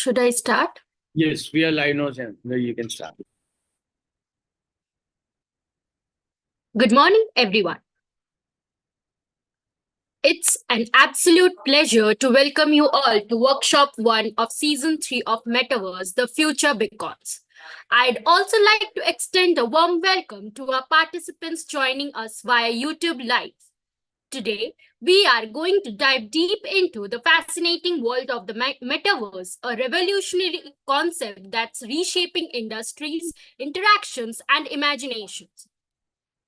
Should I start? Yes, we are live now, Sam. Now you can start. Good morning, everyone. It's an absolute pleasure to welcome you all to Workshop 1 of Season 3 of Metaverse, The Future Beckons. I'd also like to extend a warm welcome to our participants joining us via YouTube Live. Today, we are going to dive deep into the fascinating world of the metaverse, a revolutionary concept that's reshaping industries, interactions, and imaginations.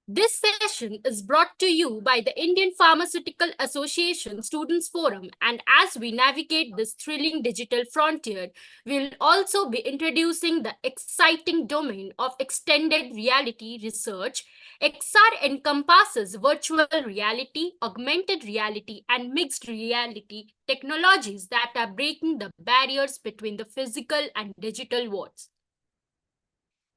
This session is brought to you by the Indian Pharmaceutical Association Students Forum, and as we navigate this thrilling digital frontier, we'll also be introducing the exciting domain of extended reality research. XR encompasses virtual reality, augmented reality, and mixed reality technologies that are breaking the barriers between the physical and digital worlds.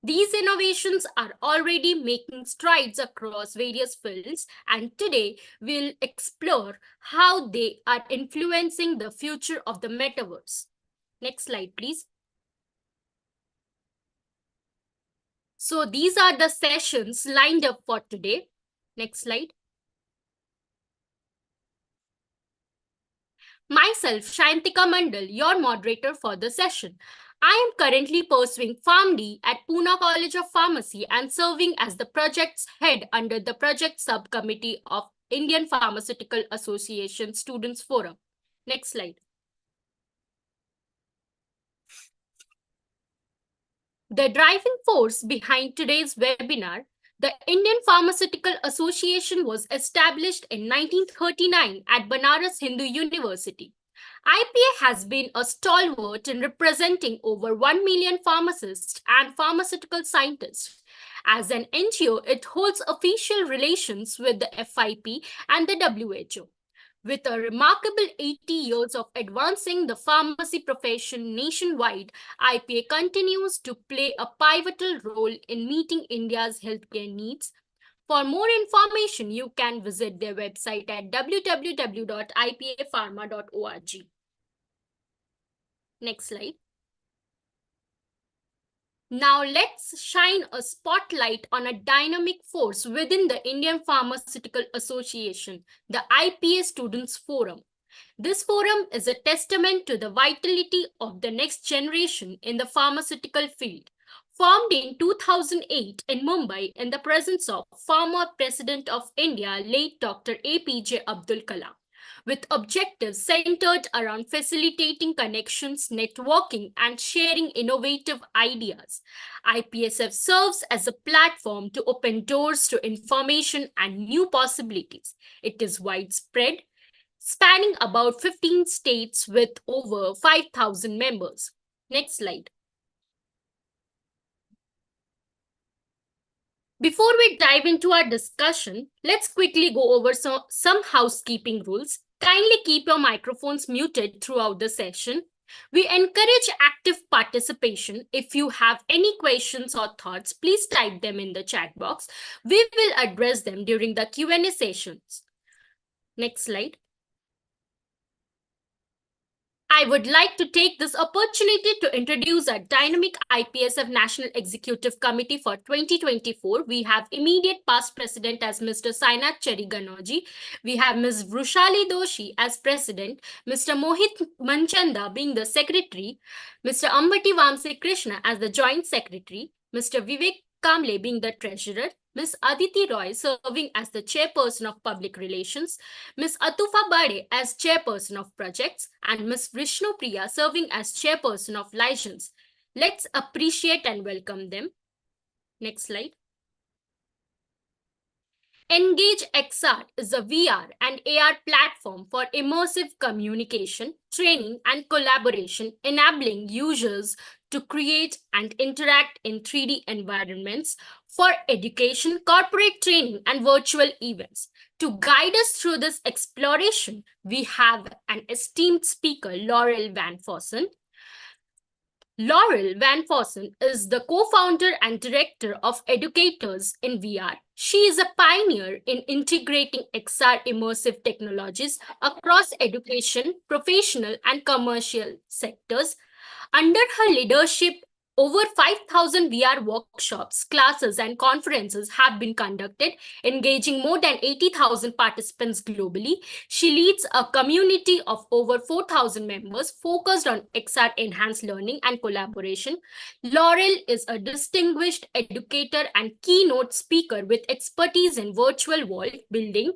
These innovations are already making strides across various fields, and today we'll explore how they are influencing the future of the metaverse. Next slide, please. So these are the sessions lined up for today. Next slide. Myself, Shantika Mandal, your moderator for the session. I am currently pursuing PharmD at Pune College of Pharmacy and serving as the project's head under the project subcommittee of Indian Pharmaceutical Association Students Forum. Next slide. The driving force behind today's webinar, the Indian Pharmaceutical Association, was established in 1939 at Banaras Hindu University. IPA has been a stalwart in representing over 1 million pharmacists and pharmaceutical scientists. As an NGO, it holds official relations with the FIP and the WHO. With a remarkable 80 years of advancing the pharmacy profession nationwide, IPA continues to play a pivotal role in meeting India's healthcare needs. For more information, you can visit their website at www.ipapharma.org. Next slide. Now let's shine a spotlight on a dynamic force within the Indian Pharmaceutical Association, the IPA Students Forum. This forum is a testament to the vitality of the next generation in the pharmaceutical field. Formed in 2008 in Mumbai in the presence of former President of India, late Dr. APJ Abdul Kalam, with objectives centered around facilitating connections, networking, and sharing innovative ideas. IPSF serves as a platform to open doors to information and new possibilities. It is widespread, spanning about 15 states with over 5,000 members. Next slide. Before we dive into our discussion, let's quickly go over some housekeeping rules. Kindly keep your microphones muted throughout the session. We encourage active participation. If you have any questions or thoughts, please type them in the chat box. We will address them during the Q&A sessions. Next slide. I would like to take this opportunity to introduce our dynamic IPSF National Executive Committee for 2024. We have immediate past president as Mr. Sainath Cheriganoji. We have Ms. Vrushali Doshi as president, Mr. Mohit Manchanda being the secretary, Mr. Ambati Vamse Krishna as the joint secretary, Mr. Vivek Kamble being the treasurer, Ms. Aditi Roy serving as the chairperson of public relations, Ms. Atufa Bade as chairperson of projects, and Ms. Vishnu Priya serving as chairperson of license. Let's appreciate and welcome them. Next slide. Engage XR is a VR and AR platform for immersive communication, training, and collaboration, enabling users to create and interact in 3D environments for education, corporate training, and virtual events. To guide us through this exploration, we have an esteemed speaker, LORELLE VANFOSSEN. LORELLE VANFOSSEN is the co-founder and director of Educators in VR. She is a pioneer in integrating XR immersive technologies across education, professional, and commercial sectors. Under her leadership, over 5,000 VR workshops, classes, and conferences have been conducted, engaging more than 80,000 participants globally. She leads a community of over 4,000 members focused on XR enhanced learning and collaboration. Laurel is a distinguished educator and keynote speaker with expertise in virtual world building,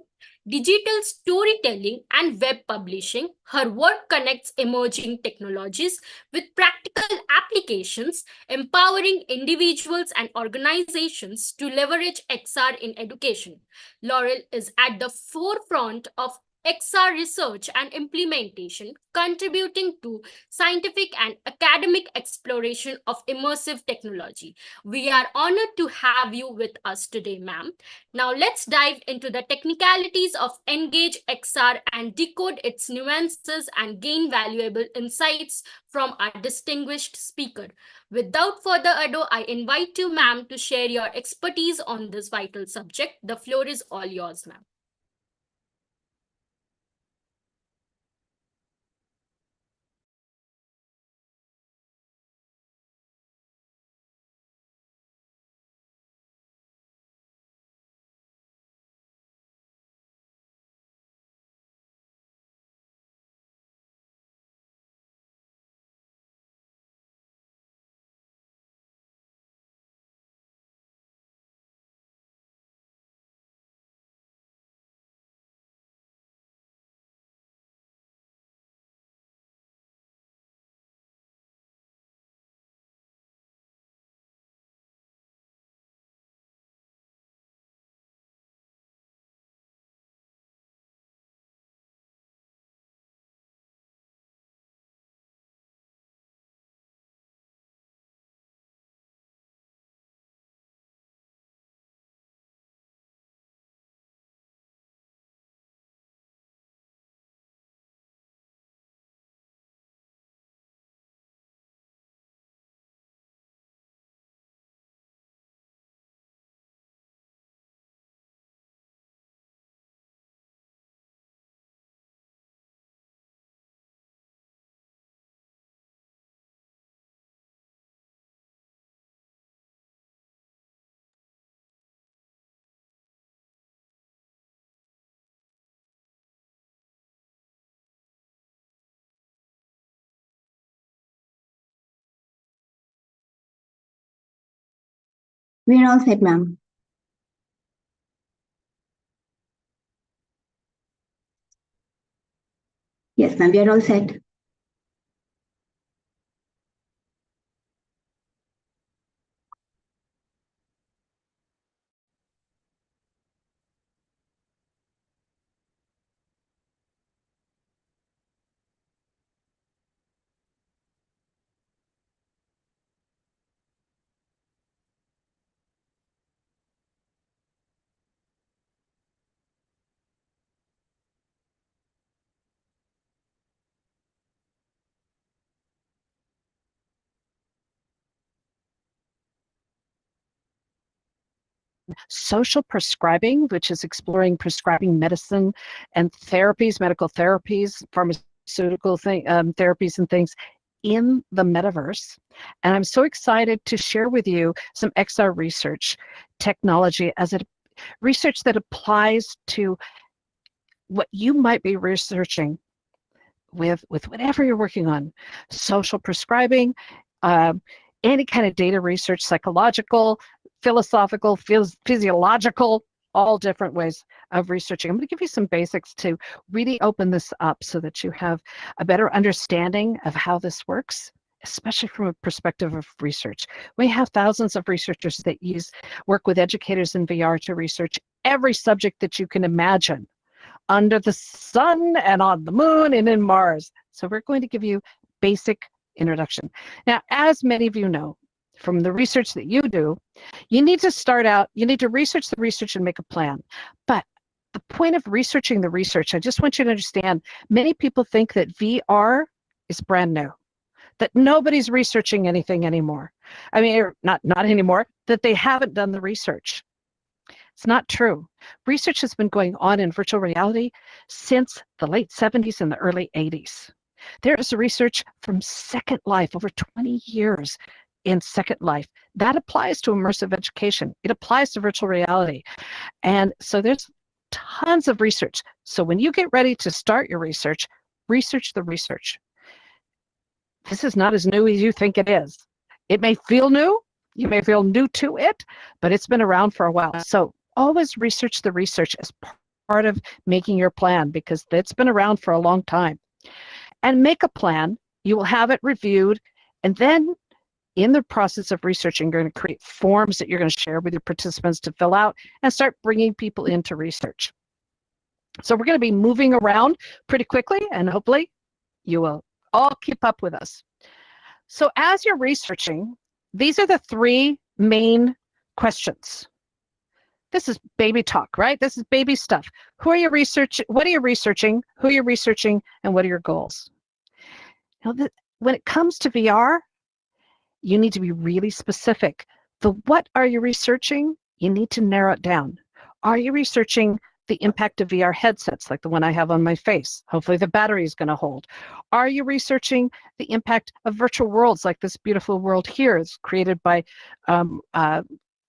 digital storytelling, and web publishing. Her work connects emerging technologies with practical applications, empowering individuals and organizations to leverage XR in education. Laurel is at the forefront of XR research and implementation, contributing to scientific and academic exploration of immersive technology. We are honored to have you with us today, ma'am. Now let's dive into the technicalities of Engage XR and decode its nuances and gain valuable insights from our distinguished speaker. Without further ado, I invite you, ma'am, to share your expertise on this vital subject. The floor is all yours, ma'am. We're all set, ma'am. Yes, ma'am, we are all set. Social prescribing, which is exploring prescribing medicine and therapies, medical therapies, pharmaceutical therapies and things in the metaverse. And I'm so excited to share with you some XR research technology research that applies to what you might be researching with whatever you're working on. Social prescribing, any kind of data research, psychological, philosophical, physiological, all different ways of researching. I'm going to give you some basics to really open this up so that you have a better understanding of how this works, especially from a perspective of research. We have thousands of researchers that work with educators in VR to research every subject that you can imagine under the sun and on the moon and in Mars. So we're going to give you basic introduction. Now, as many of you know, from the research that you do, you need to start out, you need to research the research and make a plan. But the point of researching the research, I just want you to understand, many people think that VR is brand new, that nobody's researching anything anymore. I mean, not anymore, that they haven't done the research. It's not true. Research has been going on in virtual reality since the late 70s and the early 80s. There is research from Second Life, over 20 years in Second Life. That applies to immersive education. It applies to virtual reality. And so there's tons of research. So when you get ready to start your research, research the research. This is not as new as you think it is. It may feel new. You may feel new to it, but it's been around for a while. So always research the research as part of making your plan, because it's been around for a long time. And make a plan. You will have it reviewed. And then in the process of researching, you're going to create forms that you're going to share with your participants to fill out and start bringing people into research. So we're going to be moving around pretty quickly, and hopefully you will all keep up with us. So as you're researching, these are the three main questions. This is baby talk, right? This is baby stuff. Who are you researching? What are you researching? Who are you researching? And what are your goals? Now, when it comes to VR, you need to be really specific. The what are you researching? You need to narrow it down. Are you researching the impact of VR headsets like the one I have on my face? Hopefully the battery is going to hold. Are you researching the impact of virtual worlds like this beautiful world here? It's created by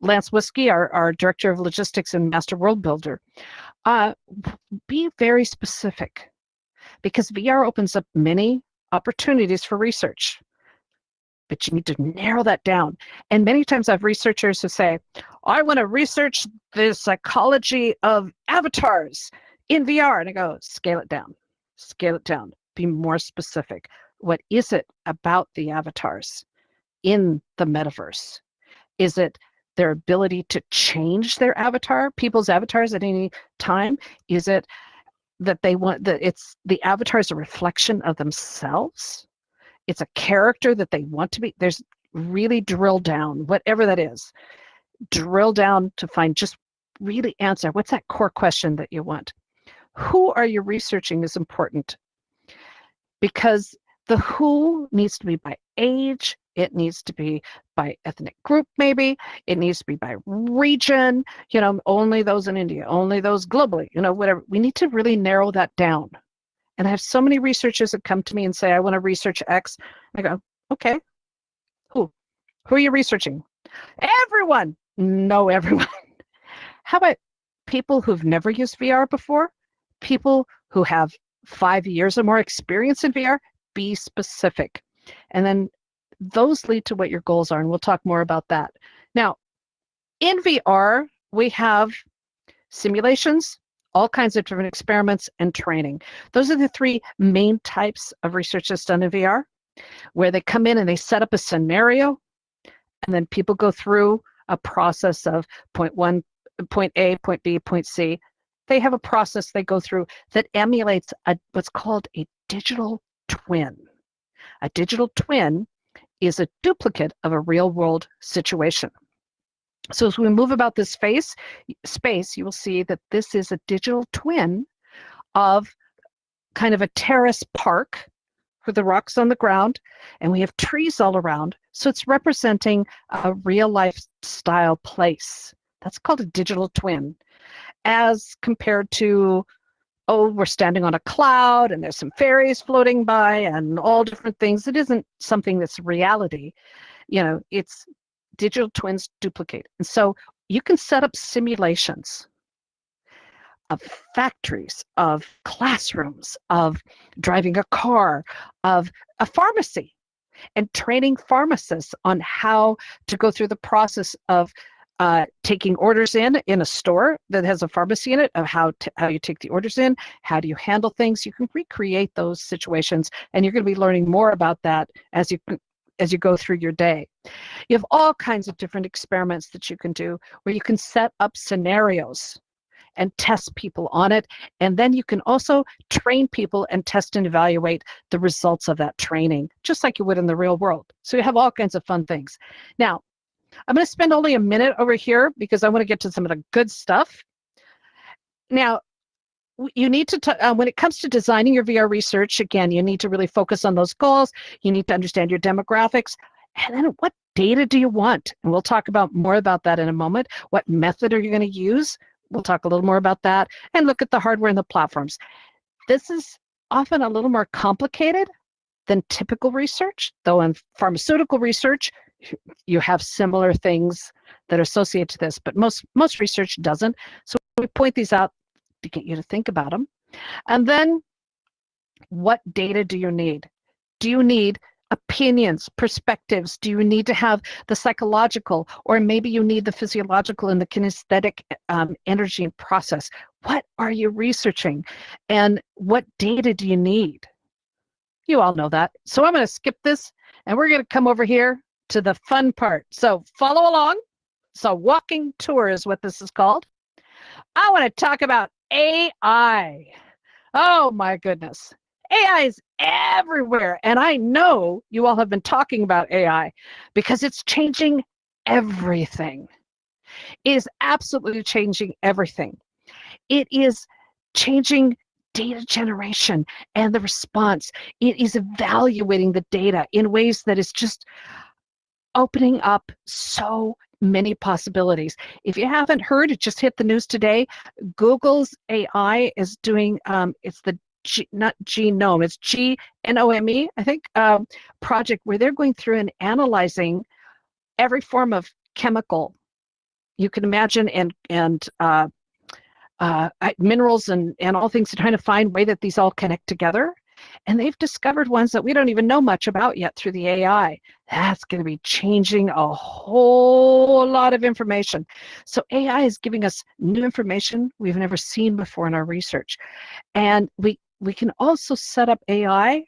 Lance Whiskey, our Director of Logistics and Master World Builder. Be very specific, because VR opens up many opportunities for research, but you need to narrow that down. And many times I have researchers who say, I want to research the psychology of avatars in VR. And I go, scale it down, be more specific. What is it about the avatars in the metaverse? Is it their ability to change their avatar, people's avatars at any time? Is it that they want that it's the avatar is a reflection of themselves? It's a character that they want to be. There's really drill down, whatever that is, drill down to find, just really answer. What's that core question that you want? Who are you researching is important, because the who needs to be by age. It needs to be by ethnic group, maybe. It needs to be by region, only those in India, only those globally, whatever. We need to really narrow that down. And I have so many researchers that come to me and say, I want to research X. I go, okay, who are you researching? Everyone. No, everyone. How about people who've never used VR before? People who have 5 years or more experience in VR? Be specific. And then those lead to what your goals are, and we'll talk more about that. Now, in VR, we have simulations, all kinds of different experiments, and training. Those are the three main types of research that's done in VR, where they come in and they set up a scenario, and then people go through a process of point A, point B, point C. They have a process they go through that emulates what's called a digital twin. A digital twin is a duplicate of a real-world situation. So as we move about this space, you will see that this is a digital twin of kind of a terrace park with the rocks on the ground, and we have trees all around. So it's representing a real-life style place. That's called a digital twin, as compared to, we're standing on a cloud and there's some fairies floating by and all different things. It isn't something that's reality. It's digital twins duplicate. And so you can set up simulations of factories, of classrooms, of driving a car, of a pharmacy, and training pharmacists on how to go through the process of taking orders in a store that has a pharmacy in it, of how you take the orders in, how do you handle things. You can recreate those situations, and you're going to be learning more about that as you go through your day. You have all kinds of different experiments that you can do where you can set up scenarios and test people on it, and then you can also train people and test and evaluate the results of that training, just like you would in the real world. So you have all kinds of fun things. Now, I'm going to spend only a minute over here because I want to get to some of the good stuff. Now, you need to, when it comes to designing your VR research, again, you need to really focus on those goals. You need to understand your demographics. And then what data do you want? And we'll talk more about that in a moment. What method are you going to use? We'll talk a little more about that. And look at the hardware and the platforms. This is often a little more complicated than typical research, though in pharmaceutical research, you have similar things that are associated to this, but most research doesn't. So we point these out to get you to think about them. And then, what data do you need? Do you need opinions, perspectives? Do you need to have the psychological, or maybe you need the physiological and the kinesthetic energy and process? What are you researching? And what data do you need? You all know that. So I'm going to skip this, and we're going to come over here to the fun part. So follow along. So walking tour is what this is called. I want to talk about AI. Oh my goodness. AI is everywhere. And I know you all have been talking about AI because it's changing everything. It is absolutely changing everything. It is changing data generation and the response. It is evaluating the data in ways that is just opening up so many possibilities. If you haven't heard, it just hit the news today. Google's AI is doing, it's the not genome, it's GNOME, I think, project where they're going through and analyzing every form of chemical you can imagine, and minerals and all things, to trying to find a way that these all connect together. And they've discovered ones that we don't even know much about yet through the AI. That's going to be changing a whole lot of information. So AI is giving us new information we've never seen before in our research. And we can also set up AI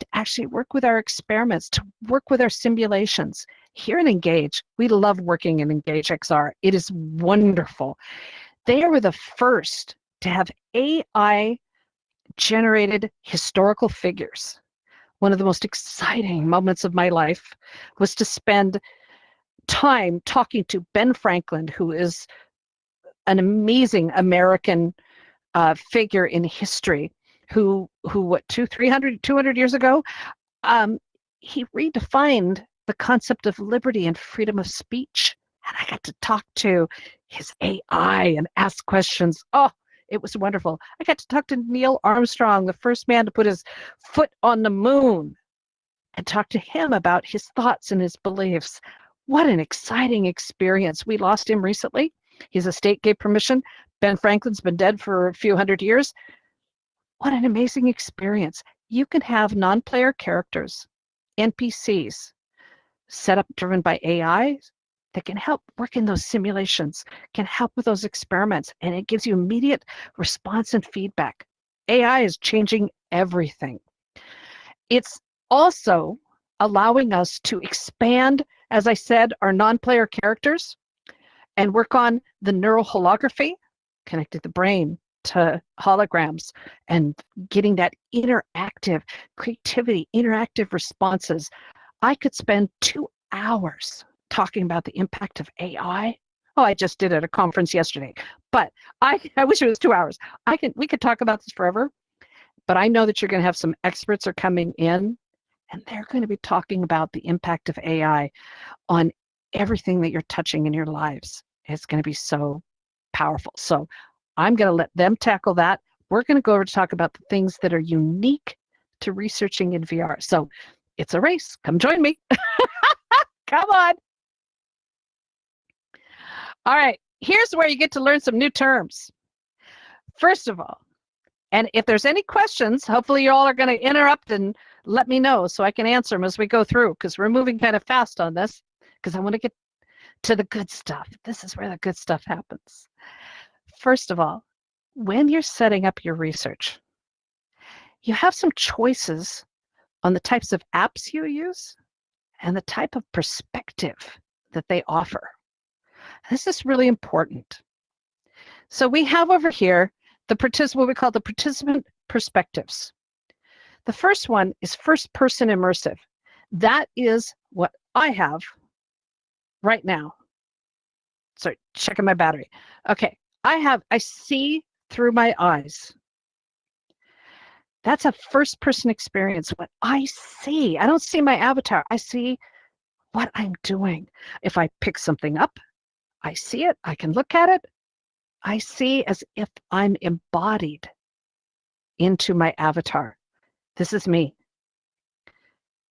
to actually work with our experiments, to work with our simulations. Here in Engage, we love working in Engage XR. It is wonderful. They were the first to have AI generated historical figures. One of the most exciting moments of my life was to spend time talking to Ben Franklin, who is an amazing American figure in history, who what, 200 years ago, he redefined the concept of liberty and freedom of speech. And I got to talk to his AI and ask questions. Oh, it was wonderful. I got to talk to Neil Armstrong, the first man to put his foot on the moon, and talk to him about his thoughts and his beliefs. What an exciting experience. We lost him recently. His estate gave permission. Ben Franklin's been dead for a few hundred years. What an amazing experience. You can have non-player characters, NPCs, set up, driven by AI, that can help work in those simulations, can help with those experiments, and it gives you immediate response and feedback. AI is changing everything. It's also allowing us to expand, as I said, our non-player characters and work on the neural holography, connecting the brain to holograms and getting that interactive creativity, interactive responses. I could spend 2 hours talking about the impact of AI. Oh, I just did at a conference yesterday, but I wish it was 2 hours. We could talk about this forever, but I know that you're going to have some experts are coming in, and they're going to be talking about the impact of AI on everything that you're touching in your lives. It's going to be so powerful. So I'm going to let them tackle that. We're going to go over to talk about the things that are unique to researching in VR. So it's a race. Come join me. Come on. All right, here's where you get to learn some new terms. First of all, and if there's any questions, hopefully you all are going to interrupt and let me know so I can answer them as we go through, because we're moving kind of fast on this, because I want to get to the good stuff. This is where the good stuff happens. First of all, when you're setting up your research, you have some choices on the types of apps you use and the type of perspective that they offer. This is really important. So we have over here what we call the participant perspectives. The first one is first-person immersive. That is what I have right now. Sorry, checking my battery. Okay, I see through my eyes. That's a first-person experience. What I see, I don't see my avatar. I see what I'm doing. If I pick something up, I see it, I can look at it. I see as if I'm embodied into my avatar. This is me.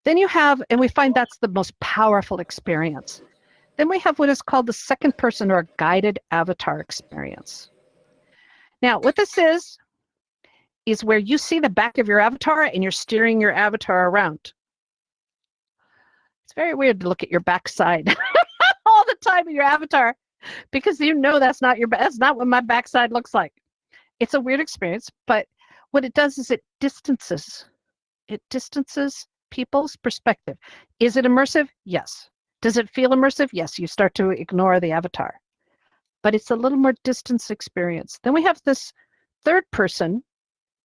Then you have, and we find that's the most powerful experience. Then we have what is called the second person or guided avatar experience. Now, what this is where you see the back of your avatar and you're steering your avatar around. It's very weird to look at your backside all the time in your avatar because you know that's not what my backside looks like. It's a weird experience, but what it does is it distances people's perspective. Is it immersive? Yes. Does it feel immersive? Yes. You start to ignore the avatar, but it's a little more distance experience. Then we have this third person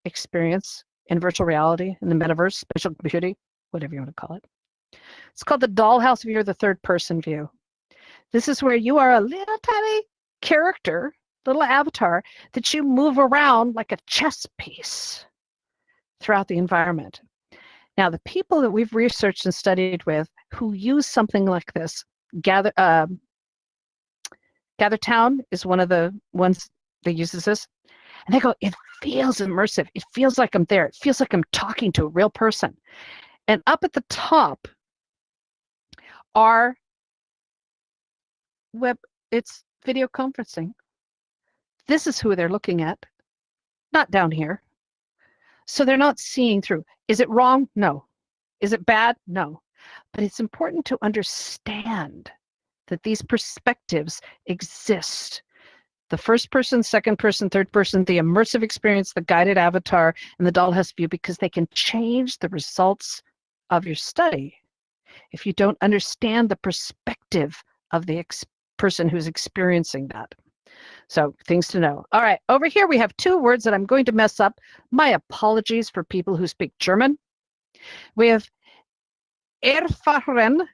experience in virtual reality, in the metaverse, spatial computing, whatever you want to call it. It's called the dollhouse view or the third person view. This is where you are a little tiny character, little avatar, that you move around like a chess piece throughout the environment. Now, the people that we've researched and studied with who use something like this, GatherTown is one of the ones that uses this, and they go, it feels immersive. It feels like I'm there. It feels like I'm talking to a real person. And up at the top are it's video conferencing. This is who they're looking at, not down here. So they're not seeing through. Is it wrong? No. Is it bad? No. But it's important to understand that these perspectives exist. The first person, second person, third person, the immersive experience, the guided avatar, and the dollhouse view, because they can change the results of your study if you don't understand the perspective of the person who's experiencing that. So things to know. All right, over here we have two words that I'm going to mess up. My apologies for people who speak German. We have erfahren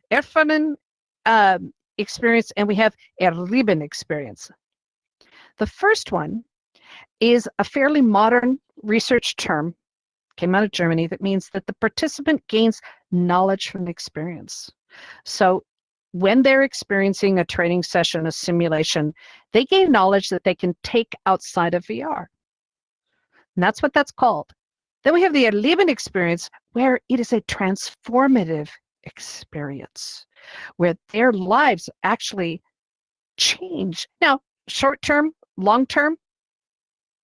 experience, and we have erleben experience. The first one is a fairly modern research term, came out of Germany, that means that the participant gains knowledge from the experience. So when they're experiencing a training session, a simulation, they gain knowledge that they can take outside of VR. And that's what that's called. Then we have the erleben experience, where it is a transformative experience, where their lives actually change. Now, short term, long term,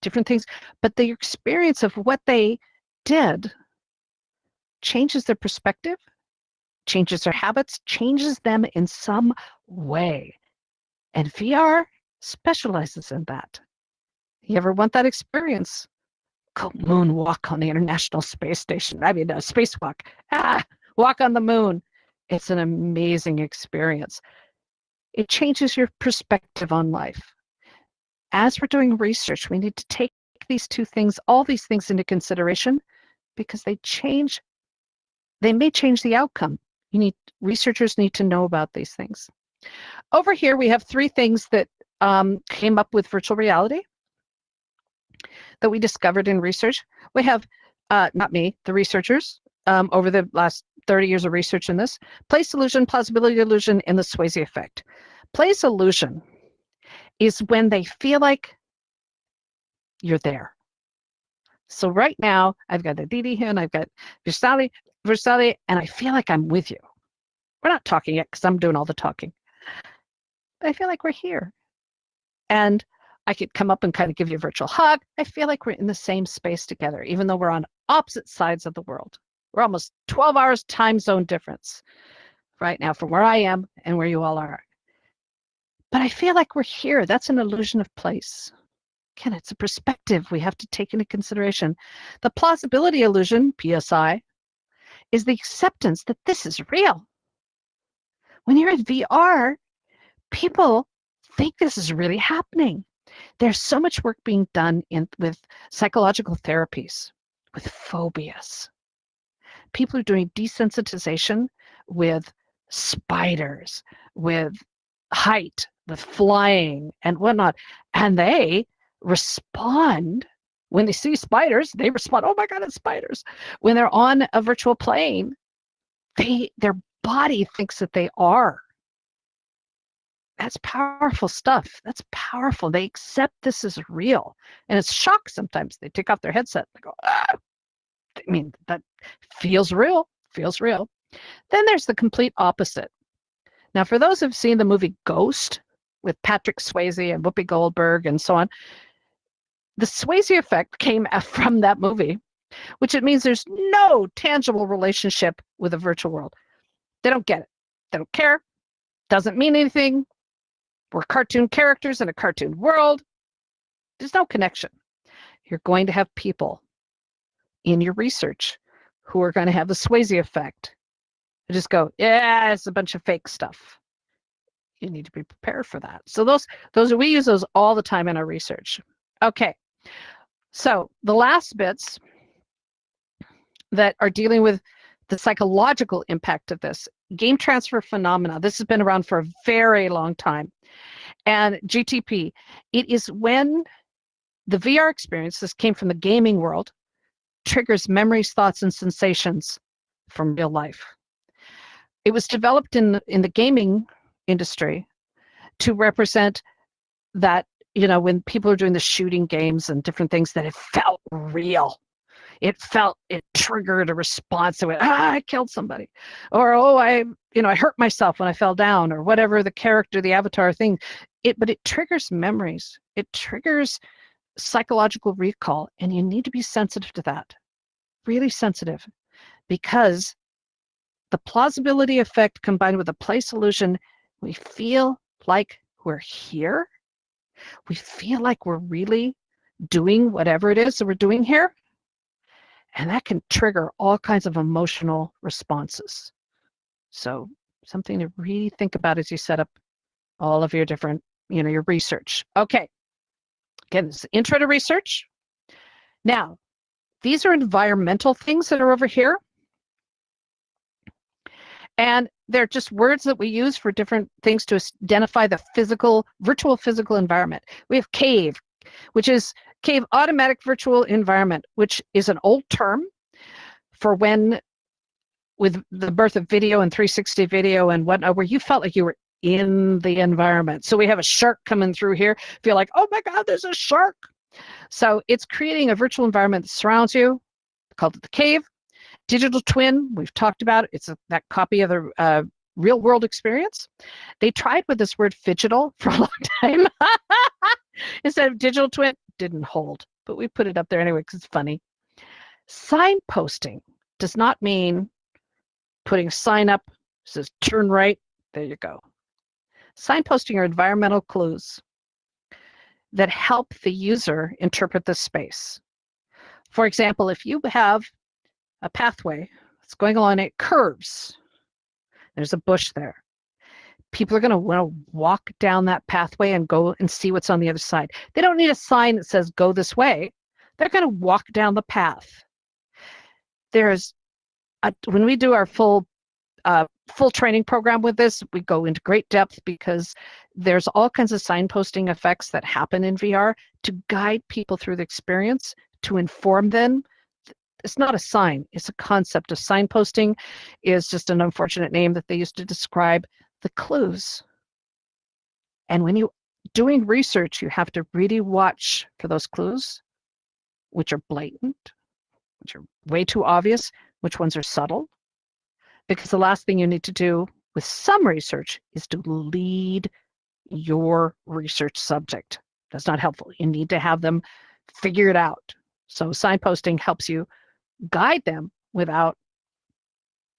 different things, but the experience of what they did changes their perspective, changes their habits, changes them in some way. And VR specializes in that. You ever want that experience? Go moonwalk on the International Space Station. I mean, spacewalk. Walk on the moon. It's an amazing experience. It changes your perspective on life. As we're doing research, we need to take these two things, all these things into consideration, because they may change the outcome. Researchers need to know about these things. Over here, we have three things that came up with virtual reality that we discovered in research. We have, not me, the researchers, over the last 30 years of research in this, place illusion, plausibility illusion, and the Swayze effect. Place illusion is when they feel like you're there. So right now, I've got Aditi here, and I've got Versali, and I feel like I'm with you. We're not talking yet because I'm doing all the talking. But I feel like we're here. And I could come up and kind of give you a virtual hug. I feel like we're in the same space together, even though we're on opposite sides of the world. We're almost 12 hours time zone difference right now from where I am and where you all are. But I feel like we're here. That's an illusion of place. Again, it's a perspective we have to take into consideration. The plausibility illusion, PSI, is the acceptance that this is real. When you're in VR, people think this is really happening. There's so much work being done with psychological therapies, with phobias. People are doing desensitization with spiders, with height, with flying and whatnot. And they respond when they see spiders. They respond, oh my God, it's spiders. When they're on a virtual plane, their body thinks that they are. That's powerful stuff. That's powerful. They accept this is real. And it's shock sometimes. They take off their headset. They go, ah. I mean, that feels real. Feels real. Then there's the complete opposite. Now, for those who've seen the movie Ghost with Patrick Swayze and Whoopi Goldberg and so on, the Swayze effect came from that movie, which it means there's no tangible relationship with a virtual world. They don't get it. They don't care. Doesn't mean anything. We're cartoon characters in a cartoon world. There's no connection. You're going to have people in your research who are going to have the Swayze effect. They just go, yeah, it's a bunch of fake stuff. You need to be prepared for that. So we use those all the time in our research. Okay. So the last bits that are dealing with the psychological impact of this, game transfer phenomena. This has been around for a very long time. And GTP, it is when the VR experience, this came from the gaming world, triggers memories, thoughts, and sensations from real life. It was developed in the gaming industry to represent that, when people are doing the shooting games and different things, that it felt real. It triggered a response to it. I killed somebody, or I hurt myself when I fell down, or whatever the character, the avatar thing. But it triggers memories. It triggers psychological recall, and you need to be sensitive to that. Really sensitive, because the plausibility effect combined with the play solution, we feel like we're here. We feel like we're really doing whatever it is that we're doing here. And that can trigger all kinds of emotional responses. So something to really think about as you set up all of your different, your research. Okay. Again, this is intro to research. Now, these are environmental things that are over here. And they're just words that we use for different things to identify the virtual physical environment. We have cave, which is cave automatic virtual environment, which is an old term for when, with the birth of video and 360 video and whatnot, where you felt like you were in the environment. So we have a shark coming through here. Feel like, oh my God, there's a shark. So it's creating a virtual environment that surrounds you, called the cave. Digital twin, we've talked about, it's that copy of the real world experience. They tried with this word phygital for a long time. Instead of digital twin, didn't hold, but we put it up there anyway because it's funny. Signposting does not mean putting a sign up, says turn right, there you go. Signposting are environmental clues that help the user interpret the space. For example, if you have a pathway that's going along, it curves, there's a bush there. People are going to want to walk down that pathway and go and see what's on the other side. They don't need a sign that says go this way. They're going to walk down the path. When we do our full training program with this, we go into great depth because there's all kinds of signposting effects that happen in VR to guide people through the experience, to inform them. It's not a sign, it's a concept. Of signposting is just an unfortunate name that they used to describe the clues. And when you're doing research, you have to really watch for those clues, which are blatant, which are way too obvious, which ones are subtle. Because the last thing you need to do with some research is to lead your research subject. That's not helpful. You need to have them figure it out. So signposting helps you guide them without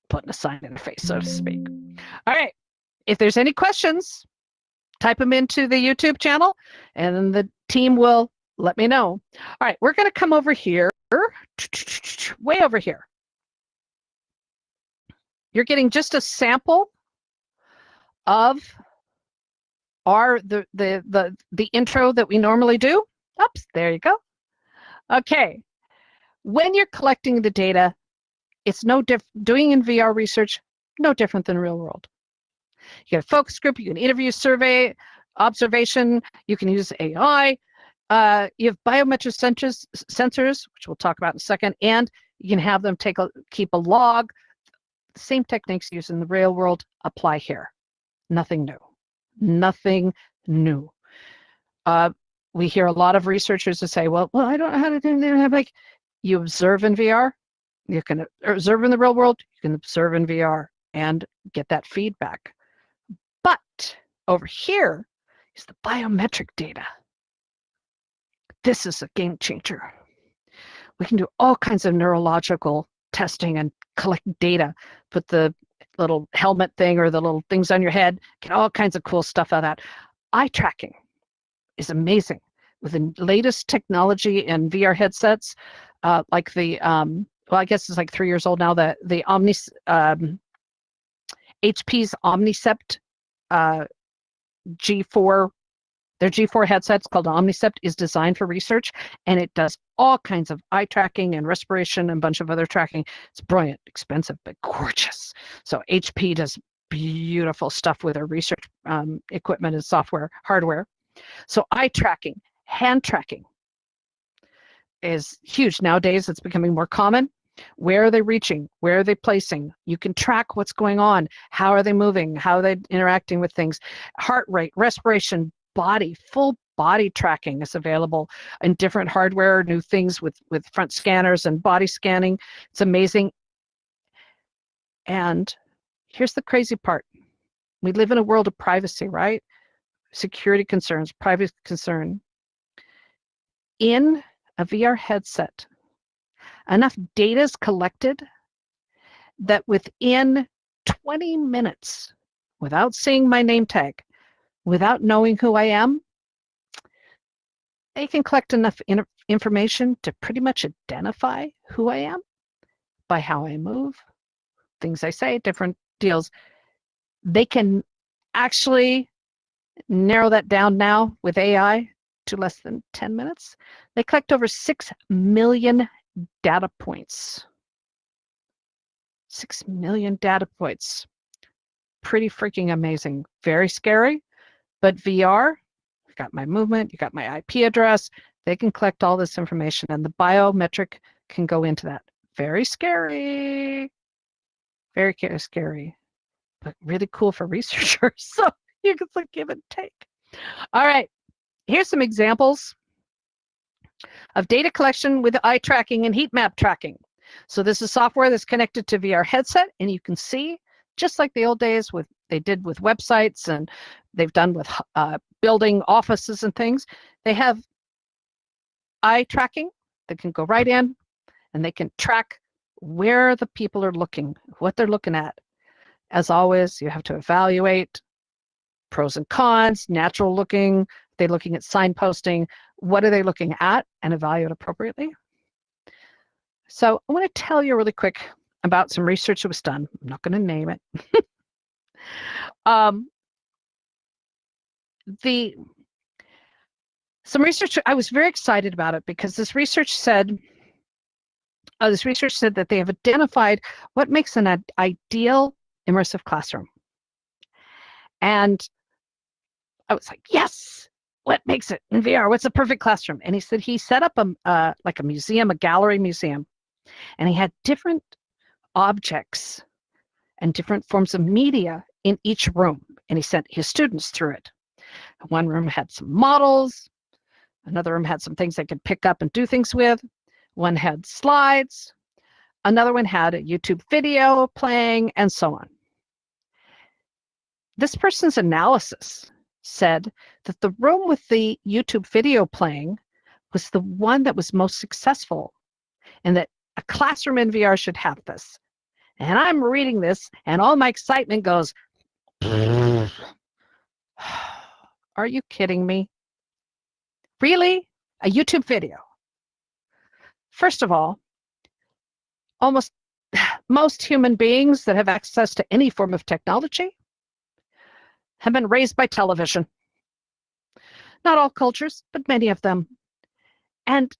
putting a sign in their face, so to speak. All right. If there's any questions, type them into the YouTube channel and then the team will let me know. All right, we're going to come over here, way over here. You're getting just a sample of the intro that we normally do. Oops, there you go. Okay. When you're collecting the data, it's no different. Doing in VR research, no different than real world. You get a focus group, you can interview, survey, observation, you can use AI. You have biometric sensors, which we'll talk about in a second, and you can have them keep a log. The same techniques used in the real world apply here. Nothing new. Nothing new. We hear a lot of researchers that say, well, I don't know how to do that. Like, you observe in VR, You can observe in the real world, you can observe in VR and get that feedback. But over here is the biometric data. This is a game changer. We can do all kinds of neurological testing and collect data, put the little helmet thing or the little things on your head, get all kinds of cool stuff out of that. Eye tracking is amazing. With the latest technology in VR headsets, like the, well, I guess it's like 3 years old now, the HP's Omnicept G4, their G4 headsets called Omnicept is designed for research, and it does all kinds of eye tracking and respiration and a bunch of other tracking. It's brilliant, expensive, but gorgeous. So HP does beautiful stuff with their research equipment and software, hardware. So eye tracking, hand tracking is huge. Nowadays, it's becoming more common. Where are they reaching? Where are they placing? You can track what's going on. How are they moving? How are they interacting with things? Heart rate, respiration, body, full body tracking is available in different hardware, new things with front scanners and body scanning. It's amazing. And here's the crazy part. We live in a world of privacy, right? Security concerns, privacy concern. In a VR headset, enough data is collected that within 20 minutes, without seeing my name tag, without knowing who I am, they can collect enough information to pretty much identify who I am by how I move, things I say, different deals. They can actually narrow that down now with AI to less than 10 minutes. They collect over 6 million data points. 6 million data points. Pretty freaking amazing. Very scary, but VR, you got my movement, you got my IP address, they can collect all this information and the biometric can go into that. Very scary. Very scary, but really cool for researchers. So you can like give and take. All right, here's some examples of data collection with eye tracking and heat map tracking. So this is software that's connected to VR headset, and you can see, just like the old days they did with websites and they've done with building offices and things, they have eye tracking that can go right in and they can track where the people are looking, what they're looking at. As always, you have to evaluate pros and cons, natural looking, they're looking at signposting, what are they looking at, and evaluate appropriately. So I want to tell you really quick about some research that was done. I'm not going to name it. Some research, I was very excited about it because this research said that they have identified what makes an ideal immersive classroom. And I was like, yes, what makes it in VR? What's a perfect classroom? And he said he set up like a museum, a gallery museum, and he had different objects and different forms of media in each room. And he sent his students through it. One room had some models. Another room had some things they could pick up and do things with. One had slides. Another one had a YouTube video playing, and so on. This person's analysis said that the room with the YouTube video playing was the one that was most successful, and that a classroom in VR should have this. And I'm reading this, and all my excitement goes, are you kidding me? Really? A YouTube video? First of all, most human beings that have access to any form of technology have been raised by television. Not all cultures, but many of them. And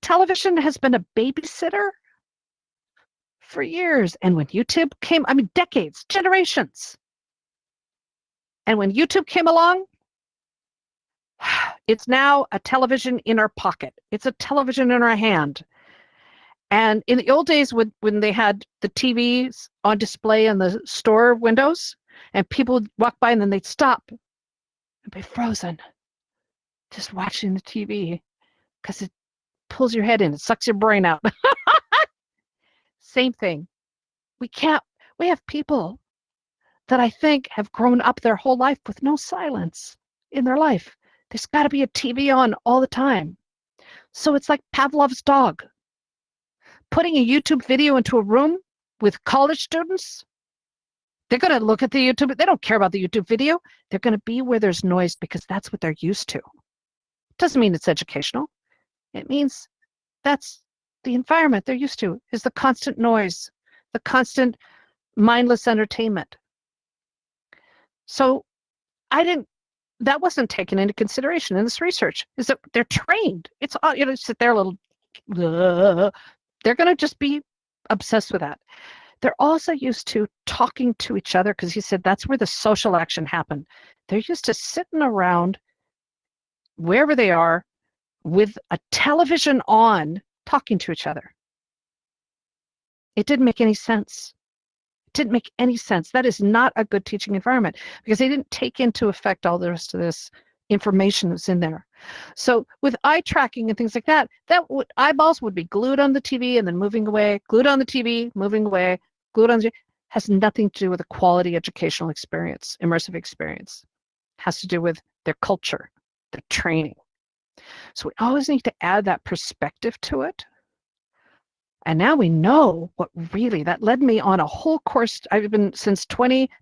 television has been a babysitter for years. And when YouTube came, I mean, decades, generations. And when YouTube came along, it's now a television in our pocket. It's a television in our hand. And in the old days when they had the TVs on display in the store windows, and people would walk by and then they'd stop and be frozen, just watching the TV, because it pulls your head in, it sucks your brain out. same thing. We have people that I think have grown up their whole life with no silence in their life. There's got to be a TV on all the time. So it's like Pavlov's dog. Putting a YouTube video into a room with college students, they're going to look at the YouTube. They don't care about the YouTube video. They're going to be where there's noise because that's what they're used to. Doesn't mean it's educational. It means that's the environment they're used to, is the constant noise, the constant mindless entertainment. So that wasn't taken into consideration in this research, is that they're trained. It's, sit there a little, they're going to just be obsessed with that. They're also used to talking to each other because he said that's where the social action happened. They're used to sitting around wherever they are with a television on, talking to each other. It didn't make any sense. It didn't make any sense. That is not a good teaching environment because they didn't take into effect all the rest of this information that's in there. So with eye tracking and things like that, eyeballs would be glued on the TV and then moving away, glued on the TV, moving away, glued on the TV. Has nothing to do with a quality educational experience, immersive experience. It has to do with their culture, their training. So we always need to add that perspective to it. And now we know what really, that led me on a whole course. I've been, since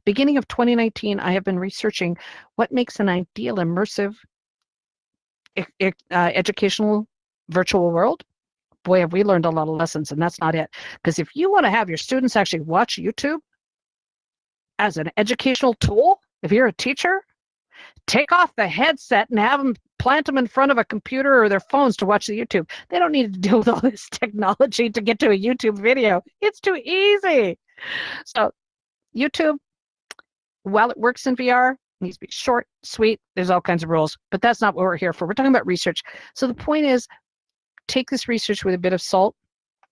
beginning of 2019, I have been researching what makes an ideal immersive educational virtual world. Boy, have we learned a lot of lessons, and that's not it. Because if you want to have your students actually watch YouTube as an educational tool, if you're a teacher, take off the headset and have them plant them in front of a computer or their phones to watch the YouTube. They don't need to deal with all this technology to get to a YouTube video. It's too easy. So YouTube, while it works in VR, it needs to be short, sweet. There's all kinds of rules, but that's not what we're here for. We're talking about research. So the point is, take this research with a bit of salt,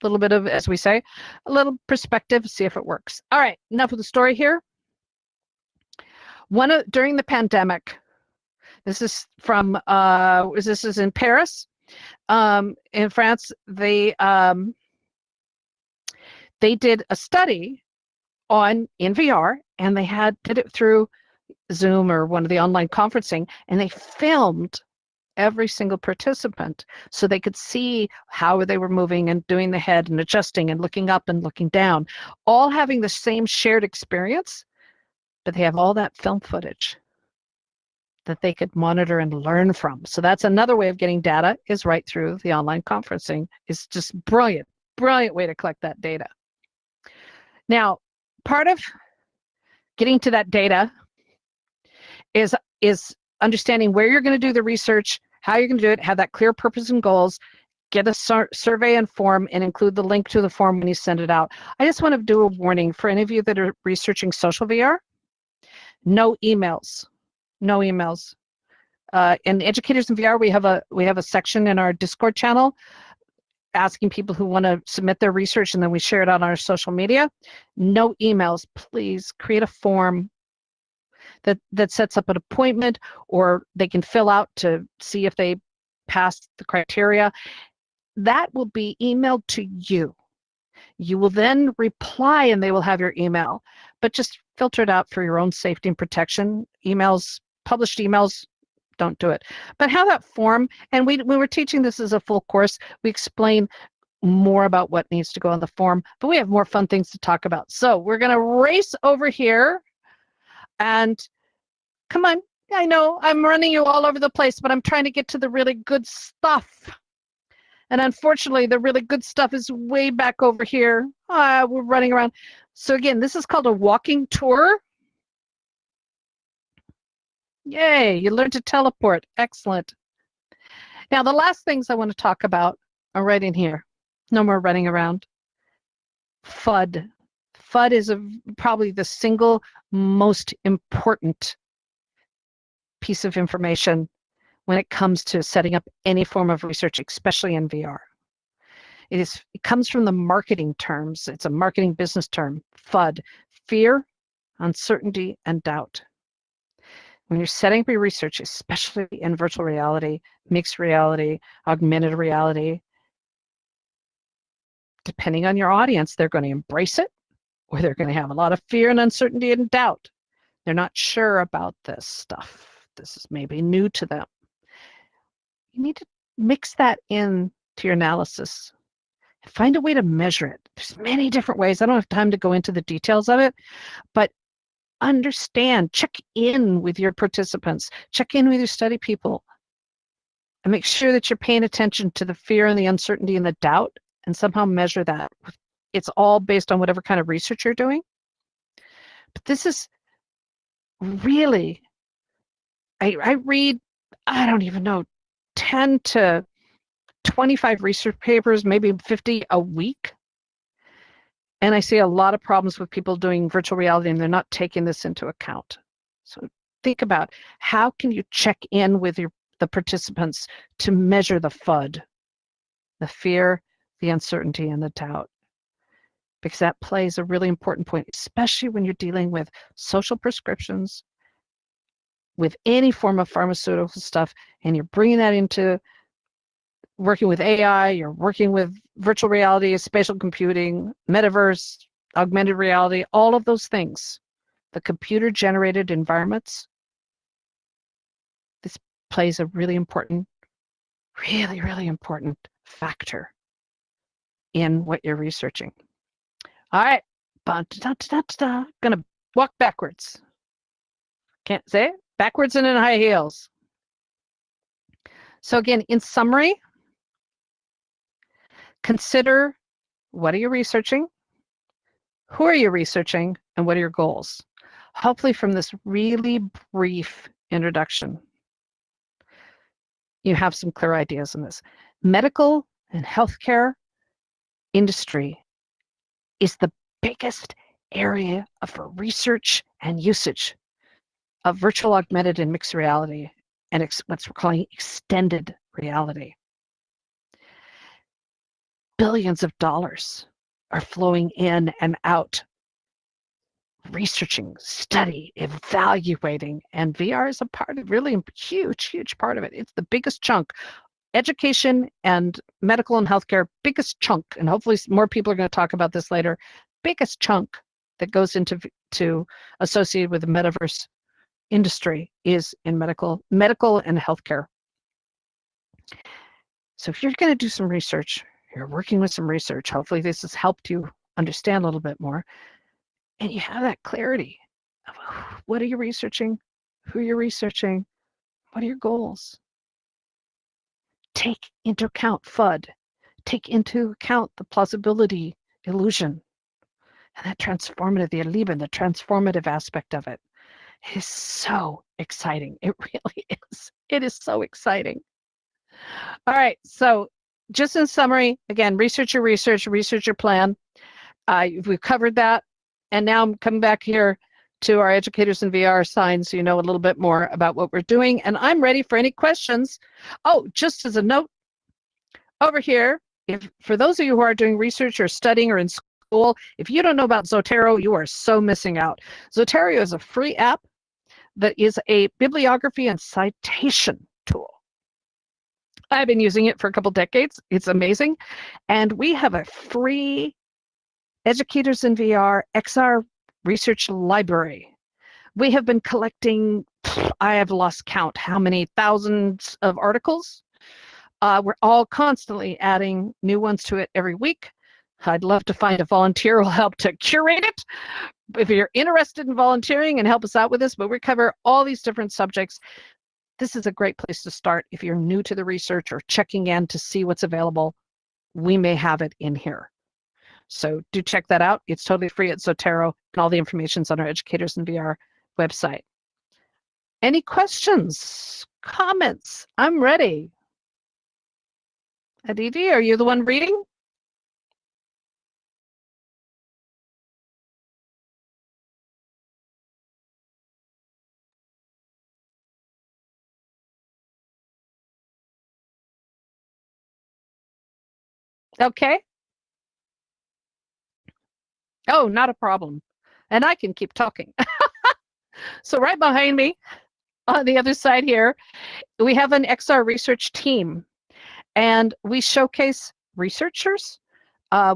a little bit of, as we say, a little perspective, see if it works. All right, enough of the story here. During the pandemic, this is from, this is in Paris, in France, they did a study in VR, and they did it through Zoom or one of the online conferencing, and they filmed every single participant so they could see how they were moving and doing the head and adjusting and looking up and looking down, all having the same shared experience, but they have all that film footage that they could monitor and learn from. So that's another way of getting data, is right through the online conferencing. It's just brilliant way to collect that data. Now, part of getting to that data is understanding where you're going to do the research, how you're going to do it, have that clear purpose and goals, get a survey and form, and include the link to the form when you send it out. I just want to do a warning for any of you that are researching social VR. No emails. No emails. In Educators in VR, we have a section in our Discord channel asking people who want to submit their research, and then we share it on our social media. No emails. Please create a form that sets up an appointment, or they can fill out to see if they pass the criteria. That will be emailed to you. You will then reply and they will have your email, but just filter it out for your own safety and protection. Published emails, don't do it. But have that form, and when we're teaching this as a full course, we explain more about what needs to go on the form, but we have more fun things to talk about. So we're going to race over here, and come on, I know I'm running you all over the place, but I'm trying to get to the really good stuff. And unfortunately, the really good stuff is way back over here. We're running around. So again, this is called a walking tour. Yay, you learned to teleport. Excellent. Now, the last things I want to talk about are right in here. No more running around. FUD. FUD is probably the single most important piece of information when it comes to setting up any form of research, especially in VR. It comes from the marketing terms. It's a marketing business term, FUD, fear, uncertainty, and doubt. When you're setting up your research, especially in virtual reality, mixed reality, augmented reality, depending on your audience, they're going to embrace it, or they're going to have a lot of fear and uncertainty and doubt. They're not sure about this stuff. This is maybe new to them. You need to mix that in to your analysis. Find a way to measure it. There's many different ways. I don't have time to go into the details of it, but understand, check in with your participants, check in with your study people, and make sure that you're paying attention to the fear and the uncertainty and the doubt, and somehow measure that. It's all based on whatever kind of research you're doing. But this is really, I read, I don't even know, 10 to 25 research papers, maybe 50 a week. And I see a lot of problems with people doing virtual reality and they're not taking this into account. So think about how can you check in with the participants to measure the FUD, the fear, the uncertainty, and the doubt. Because that plays a really important point, especially when you're dealing with social prescriptions, with any form of pharmaceutical stuff, and you're bringing that into working with AI, you're working with virtual reality, spatial computing, metaverse, augmented reality, all of those things, the computer-generated environments. This plays a really important, really important factor in what you're researching. All right, gonna walk backwards. Can't say it? Backwards and in high heels. So again, in summary, consider what are you researching, who are you researching, and what are your goals? Hopefully from this really brief introduction, you have some clear ideas on this. Medical and healthcare industry is the biggest area for research and usage of virtual, augmented, and mixed reality, and what we're calling extended reality. Billions of dollars are flowing in and out, researching, study, evaluating, and VR is a part of really huge part of it. It's the biggest chunk. Education and medical and healthcare, biggest chunk, and hopefully more people are going to talk about this later, biggest chunk that goes into associated with the metaverse industry is in medical and healthcare. So if you're going to do some research, you're working with some research, hopefully this has helped you understand a little bit more, and you have that clarity of what are you researching, who you're researching, what are your goals. Take into account FUD, take into account the plausibility illusion, and that transformative, the Erleben, the transformative aspect of it is so exciting. It really is. It is so exciting. All right, so just in summary, again, research your plan. We've covered that, and now I'm coming back here to our Educators in VR sign so you know a little bit more about what we're doing, and I'm ready for any questions. Oh, just as a note, over here, for those of you who are doing research or studying or in school, if you don't know about Zotero, you are so missing out. Zotero is a free app that is a bibliography and citation tool. I've been using it for a couple decades. It's amazing. And we have a free Educators in VR XR research library. We have been collecting, I have lost count how many thousands of articles. We're all constantly adding new ones to it every week. I'd love to find a volunteer who will help to curate it. If you're interested in volunteering and help us out with this, but we cover all these different subjects. This is a great place to start if you're new to the research or checking in to see what's available. We may have it in here. So do check that out. It's totally free at Zotero, and all the information's on our Educators in VR website. Any questions, comments? I'm ready. Aditi, are you the one reading? Okay. Oh, not a problem. And I can keep talking. So right behind me, on the other side here, we have an XR research team. And we showcase researchers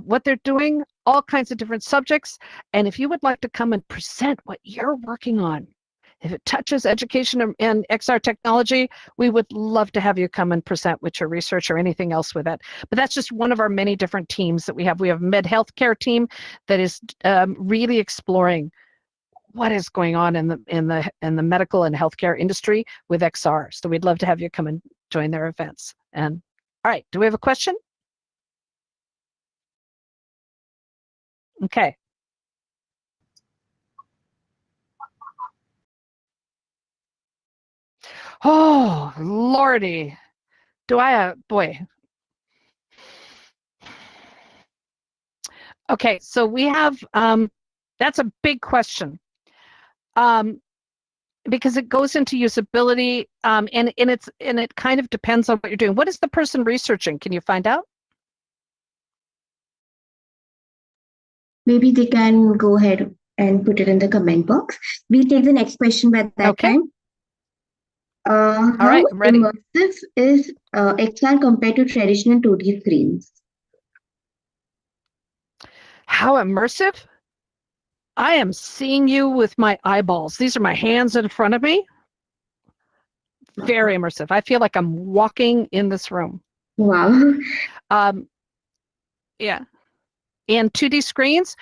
what they're doing, all kinds of different subjects. And if you would like to come and present what you're working on, if it touches education and XR technology, we would love to have you come and present with your research or anything else with it. But that's just one of our many different teams that we have. We have a med healthcare team that is really exploring what is going on in the medical and healthcare industry with XR. So we'd love to have you come and join their events. And all right, do we have a question? Okay. Oh, Lordy. Do I, boy. Okay, so we have, that's a big question. Because it goes into usability, and it kind of depends on what you're doing. What is the person researching? Can you find out? Maybe they can go ahead and put it in the comment box. We'll take the next question by that time. How right, I'm ready. immersive is XR compared to traditional 2D screens? How immersive? I am seeing you with my eyeballs. These are my hands in front of me. Very immersive. I feel like I'm walking in this room. Wow. Yeah. In 2D screens,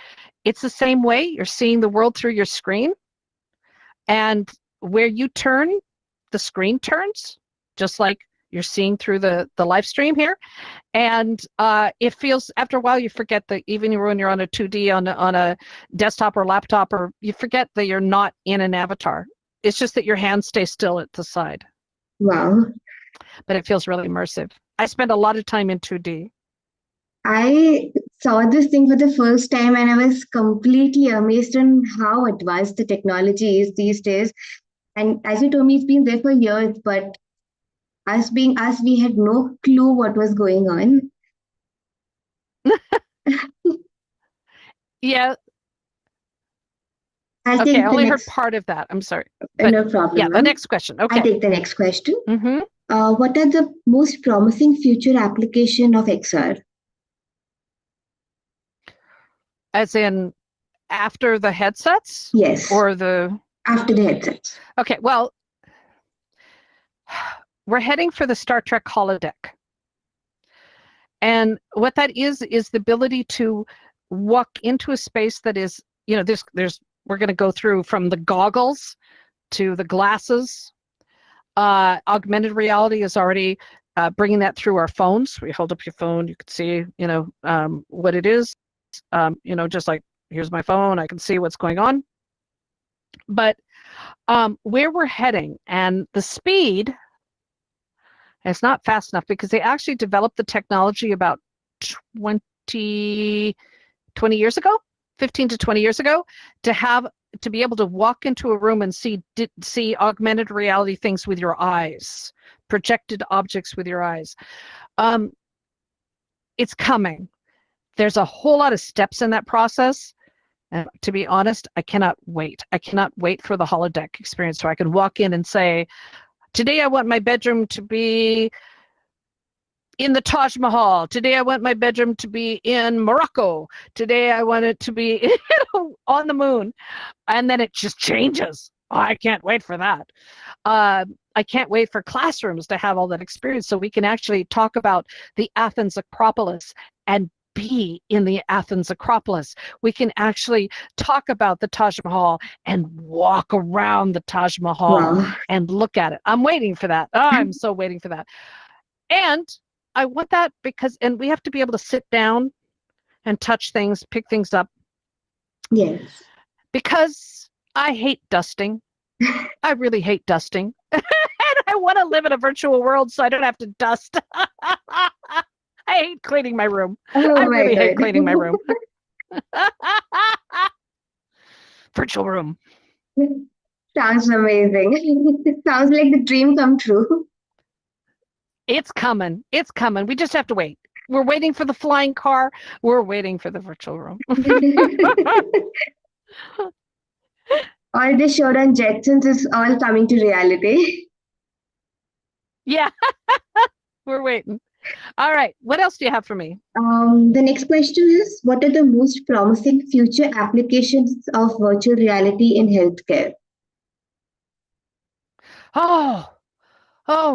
it's the same way. You're seeing the world through your screen. And where you turn, the screen turns, just like you're seeing through the live stream here. And it feels, after a while, you forget that even when you're on a 2D on a desktop or laptop, or you forget that you're not in an avatar. It's just that your hands stay still at the side. Wow. But it feels really immersive. I spend a lot of time in 2D. I saw this thing for the first time and I was completely amazed on how advanced the technology is these days. And as you told me, it's been there for years, but us being us, we had no clue what was going on. Yeah. I'll Okay, take I the only next, heard part of that. I'm sorry. But no problem. yeah, the ma'am. next question. Okay. I'll take the next question. Mm-hmm. What are the most promising future application of XR? As in after the headsets? Yes, Or the... after the headsets. Okay, well, we're heading for the Star Trek holodeck. And what that is the ability to walk into a space that is, you know, we're going to go through from the goggles to the glasses. Augmented reality is already bringing that through our phones. We hold up your phone, you can see, you know, what it is. You know, just like, here's my phone, I can see what's going on. But where we're heading and the speed, it's not fast enough because they actually developed the technology about 20 years ago, 15 to 20 years ago, to be able to walk into a room and see augmented reality things with your eyes, projected objects with your eyes. It's coming. There's a whole lot of steps in that process. And to be honest, I cannot wait. I cannot wait for the holodeck experience so I can walk in and say, today I want my bedroom to be in the Taj Mahal. Today I want my bedroom to be in Morocco. Today I want it to be on the moon. And then it just changes. Oh, I can't wait for that. I can't wait for classrooms to have all that experience so we can actually talk about the Athens Acropolis and be in the Athens Acropolis. We can actually talk about the Taj Mahal and walk around the Taj Mahal and look at it. I'm waiting for that. Oh, I'm so waiting for that. And I want that because, and we have to be able to sit down and touch things, pick things up. Yes. Because I hate dusting. I really hate dusting. And I want to live in a virtual world so I don't have to dust. I hate cleaning my room. Oh, I my really hate God. cleaning my room. Virtual room. Sounds amazing. It sounds like the dream come true. It's coming. It's coming. We just have to wait. We're waiting for the flying car. We're waiting for the virtual room. All this showed on Jetsons is all coming to reality. Yeah. We're waiting. All right. What else do you have for me? The next question is, what are the most promising future applications of virtual reality in healthcare? Oh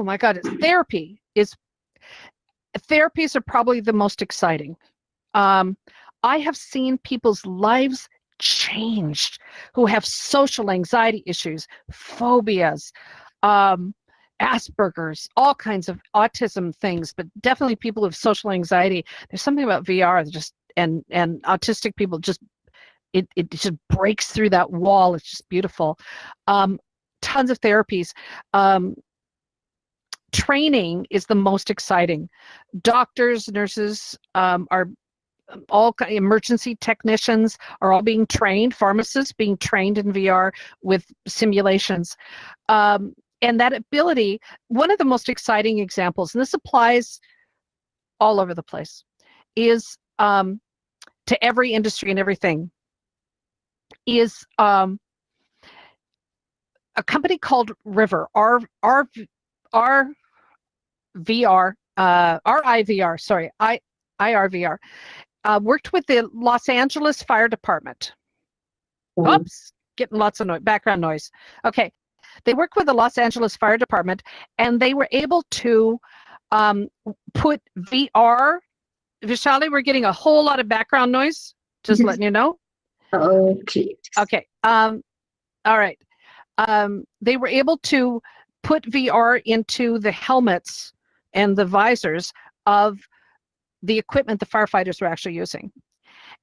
my God. Therapies are probably the most exciting. I have seen people's lives changed who have social anxiety issues, phobias, Asperger's, all kinds of autism things, but definitely people with social anxiety. There's something about VR that just and autistic people just it just breaks through that wall. It's just beautiful. Tons of therapies. Training is the most exciting. Doctors, nurses are all emergency technicians are all being trained, pharmacists being trained in VR with simulations. And that ability, one of the most exciting examples, and this applies all over the place, is to every industry and everything, is a company called River, IRVR, worked with the Los Angeles Fire Department. Oops, getting lots of background noise. Okay, they worked with the Los Angeles Fire Department, and they were able to put VR. Vishali, we're getting a whole lot of background noise. Just letting you know. Okay. Okay. All right. They were able to put VR into the helmets and the visors of the equipment the firefighters were actually using.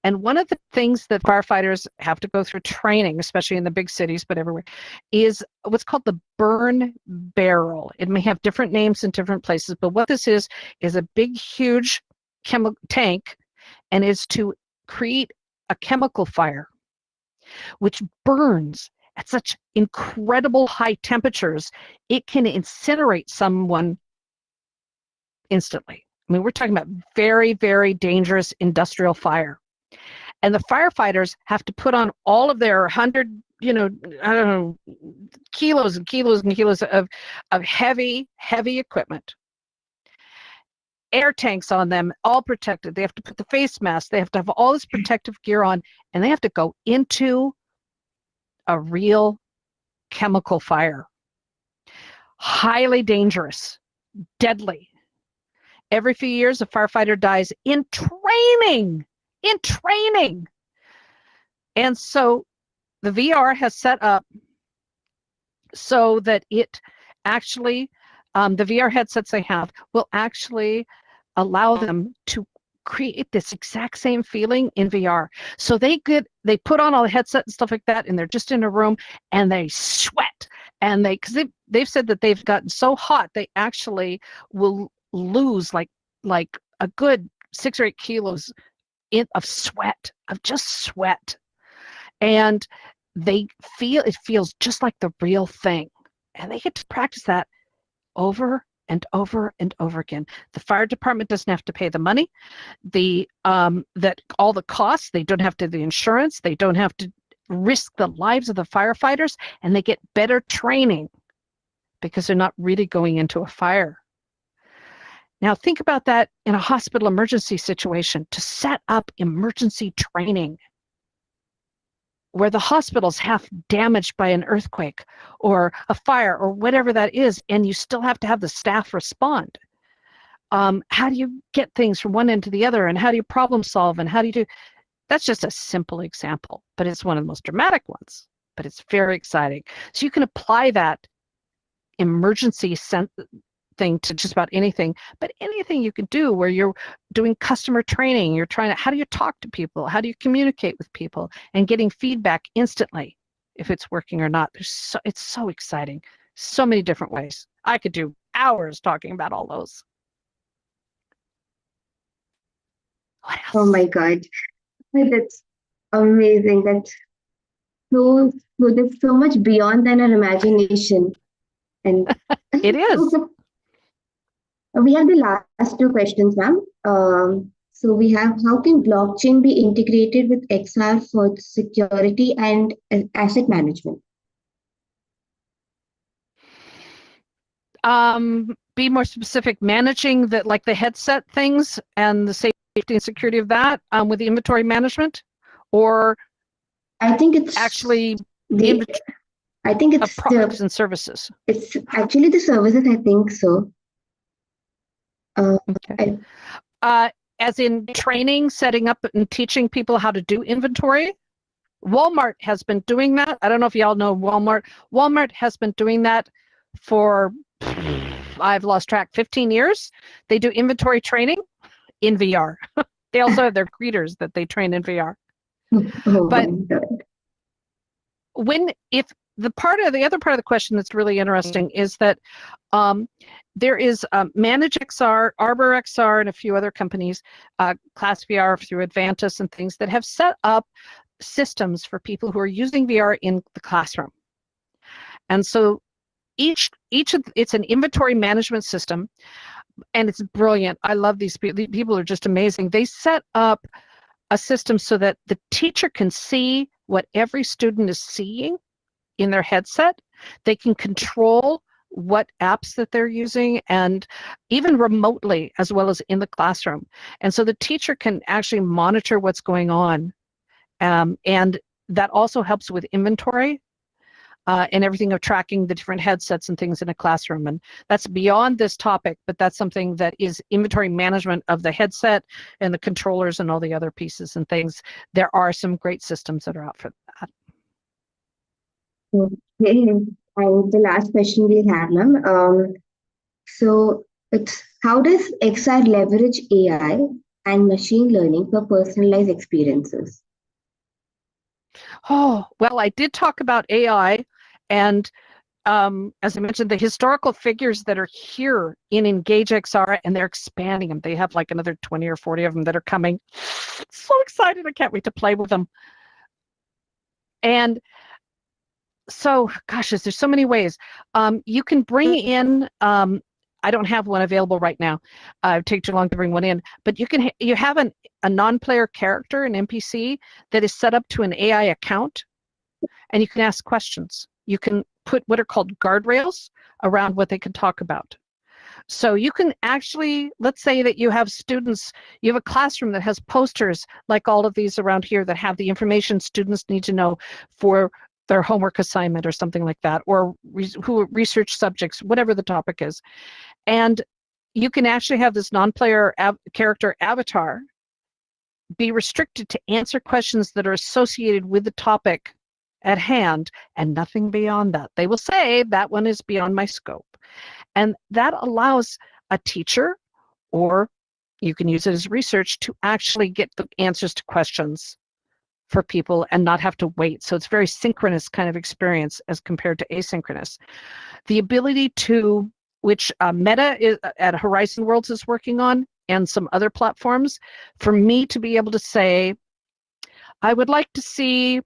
And one of the things that firefighters have to go through training, especially in the big cities, but everywhere, is what's called the burn barrel. It may have different names in different places, but what this is a big, huge chemical tank, and is to create a chemical fire, which burns at such incredible high temperatures, it can incinerate someone instantly. I mean, we're talking about very, very dangerous industrial fire. And the firefighters have to put on all of their 100, kilos and kilos and kilos of heavy, heavy equipment. Air tanks on them, all protected. They have to put the face mask. They have to have all this protective gear on, and they have to go into a real chemical fire. Highly dangerous, deadly. Every few years, a firefighter dies in training. And so the VR has set up so that it actually, the VR headsets they have will actually allow them to create this exact same feeling in VR. So they put on all the headset and stuff like that, and they're just in a room and they sweat, and because they've said that they've gotten so hot they actually will lose like a good 6 or 8 kilos of sweat, of just sweat. And it feels just like the real thing. And they get to practice that over and over and over again. The fire department doesn't have to pay the money. That all the costs, they don't have to, the insurance, they don't have to risk the lives of the firefighters, and they get better training because they're not really going into a fire. Now think about that in a hospital emergency situation, to set up emergency training where the hospital's half damaged by an earthquake or a fire or whatever that is, and you still have to have the staff respond. How do you get things from one end to the other, and how do you problem solve, and how do you do? That's just a simple example, but it's one of the most dramatic ones, but it's very exciting. So you can apply that emergency thing to just about anything, but anything you can do where you're doing customer training, you're trying to, how do you talk to people? How do you communicate with people and getting feedback instantly if it's working or not? It's so exciting. So many different ways. I could do hours talking about all those. What else? Oh my God. That's amazing. That's so much beyond than our imagination. And it is. We have the last 2 questions, ma'am. So we have, how can blockchain be integrated with XR for security and asset management? Be more specific, managing the headset things and the safety and security of that with the inventory management, or I think it's actually the I think it's products and services. It's actually the services, I think so. Okay. As in training, setting up and teaching people how to do inventory. Walmart has been doing that. I don't know if y'all know Walmart. Walmart has been doing that for, I've lost track, 15 years. They do inventory training in VR. They also have their greeters that they train in VR. Oh, but if the other part of the question that's really interesting is that there is Manage XR, Arbor XR, and a few other companies, Class VR through Advantis and things that have set up systems for people who are using VR in the classroom. And so it's an inventory management system, and it's brilliant. I love these people. These people are just amazing. They set up a system so that the teacher can see what every student is seeing in their headset. They can control what apps that they're using, and even remotely as well as in the classroom. And so the teacher can actually monitor what's going on. And that also helps with inventory and everything of tracking the different headsets and things in a classroom. And that's beyond this topic, but that's something that is inventory management of the headset and the controllers and all the other pieces and things. There are some great systems that are out for that. Okay. And the last question we have, ma'am. So it's how does XR leverage AI and machine learning for personalized experiences? Oh, well, I did talk about AI, and as I mentioned, the historical figures that are here in Engage XR, and they're expanding them. They have like another 20 or 40 of them that are coming. So excited. I can't wait to play with them. And so, gosh, there's so many ways. You can bring in, I don't have one available right now. It would take too long to bring one in, but you have a non-player character, an NPC, that is set up to an AI account, and you can ask questions. You can put what are called guardrails around what they can talk about. So you can actually, let's say that you have students, you have a classroom that has posters like all of these around here that have the information students need to know for their homework assignment or something like that, or research subjects, whatever the topic is. And you can actually have this non-player character avatar be restricted to answer questions that are associated with the topic at hand and nothing beyond that. They will say that one is beyond my scope. And that allows a teacher, or you can use it as research, to actually get the answers to questions for people and not have to wait. So it's very synchronous kind of experience as compared to asynchronous. The ability to, which Meta is, at Horizon Worlds is working on, and some other platforms, for me to be able to say, I would like to see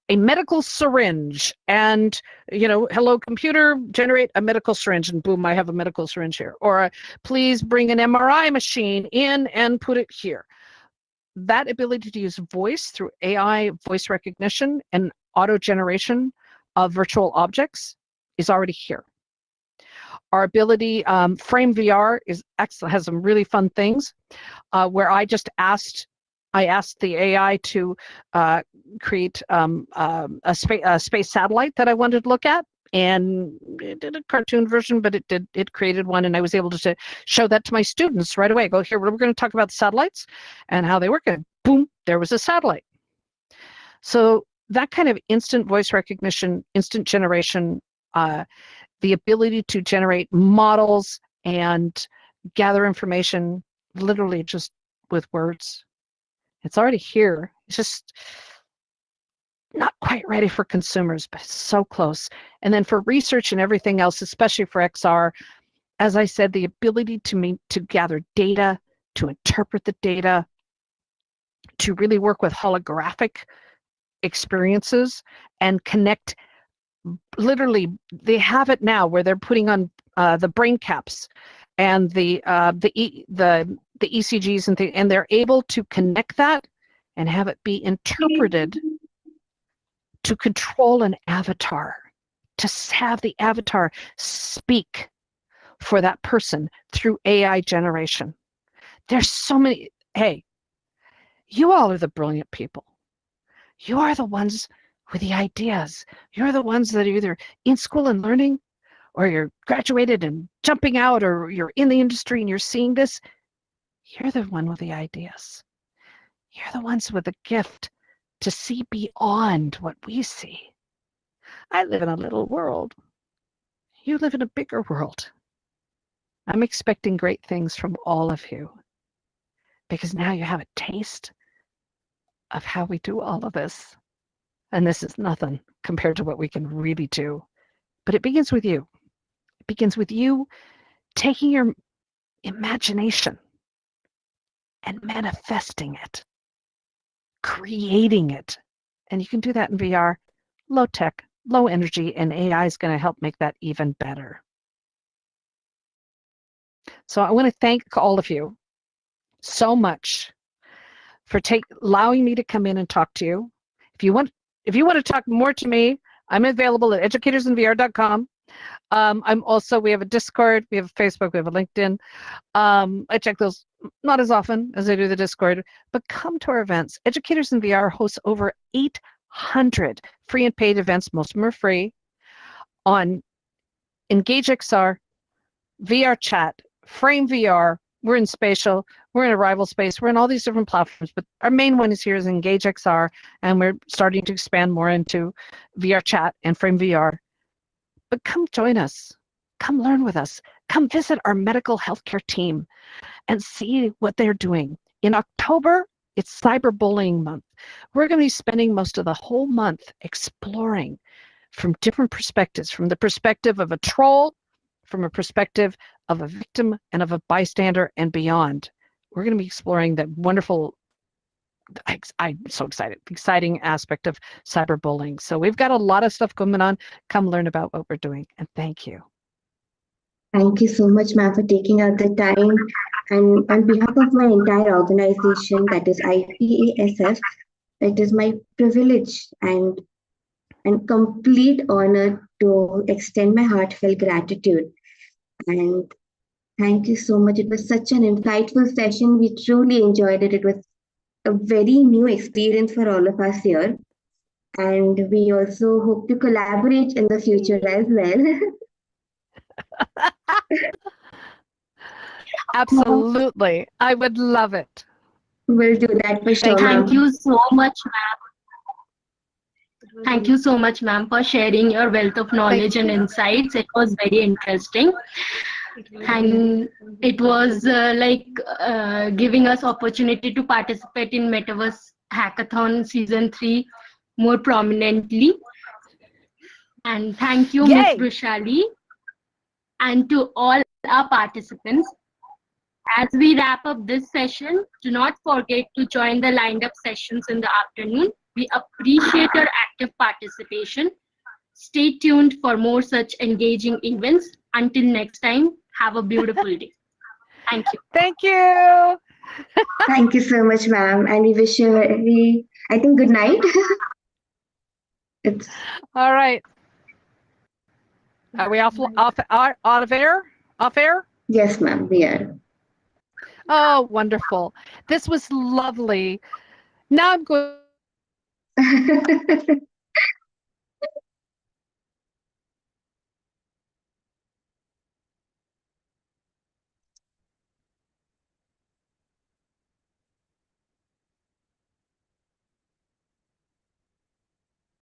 a medical syringe, and hello computer, generate a medical syringe, and boom, I have a medical syringe here. Or please bring an MRI machine in and put it here. That ability to use voice through AI voice recognition and auto generation of virtual objects is already here. Our ability, Frame VR is excellent, has some really fun things where I asked the AI to create a space satellite that I wanted to look at, and it did a cartoon version, but it created one, and I was able to show that to my students right away. Go, here, we're going to talk about satellites and how they work, and boom, there was a satellite. So that kind of instant voice recognition, instant generation, the ability to generate models and gather information literally just with words. It's already here. It's just not quite ready for consumers, but it's so close. And then for research and everything else, especially for XR, as I said, the ability to gather data, to interpret the data, to really work with holographic experiences and connect. Literally, they have it now where they're putting on the brain caps and the ECGs and they're able to connect that and have it be interpreted to control an avatar to have the avatar speak for that person through AI generation. There's so many. Hey, you all are the brilliant people. You are the ones with the ideas. You're the ones that are either in school and learning, or you're graduated and jumping out, or you're in the industry and you're seeing this. You're the one with the ideas. You're the ones with the gift to see beyond what we see. I live in a little world. You live in a bigger world. I'm expecting great things from all of you, because now you have a taste of how we do all of this. And this is nothing compared to what we can really do. But it begins with you. It begins with you taking your imagination and manifesting it, creating it. And you can do that in VR, low tech, low energy, and AI is going to help make that even better. So I want to thank all of you so much for allowing me to come in and talk to you. If you want to talk more to me, I'm available at educatorsinvr.com. We have a Discord, we have a Facebook, we have a LinkedIn. I check those not as often as I do the Discord, but come to our events. Educators in VR hosts over 800 free and paid events. Most of them are free on Engage XR, VR Chat, Frame VR. We're in Spatial, we're in Arrival Space, we're in all these different platforms, but our main one is here is Engage XR, and we're starting to expand more into VR Chat and Frame VR. But come join us, come learn with us, come visit our medical healthcare team and see what they're doing. In October, it's Cyberbullying Month. We're going to be spending most of the whole month exploring from different perspectives, from the perspective of a troll, from a perspective of a victim and of a bystander and beyond. We're going to be exploring that wonderful, I'm so excited, exciting aspect of cyberbullying. So we've got a lot of stuff going on. Come learn about what we're doing. And thank you. Thank you so much, ma'am, for taking out the time. And on behalf of my entire organization, that is IPASF, it is my privilege and complete honor to extend my heartfelt gratitude. And thank you so much. It was such an insightful session. We truly enjoyed it. It was a very new experience for all of us here. And we also hope to collaborate in the future as well. Absolutely. I would love it. We'll do that for sure, ma'am. Thank you so much, ma'am. Thank you so much, ma'am, for sharing your wealth of knowledge and insights. It was very interesting. And it was giving us opportunity to participate in Metaverse Hackathon Season 3 more prominently. And thank you, Ms. Brushali, and to all our participants. As we wrap up this session, do not forget to join the lined up sessions in the afternoon. We appreciate your active participation. Stay tuned for more such engaging events. Until next time, have a beautiful day. Thank you. Thank you. Thank you so much, ma'am. And we wish you I think, good night. It's all right. Are we off air? Off air? Yes, ma'am, we are. Oh, wonderful. This was lovely. Now I'm going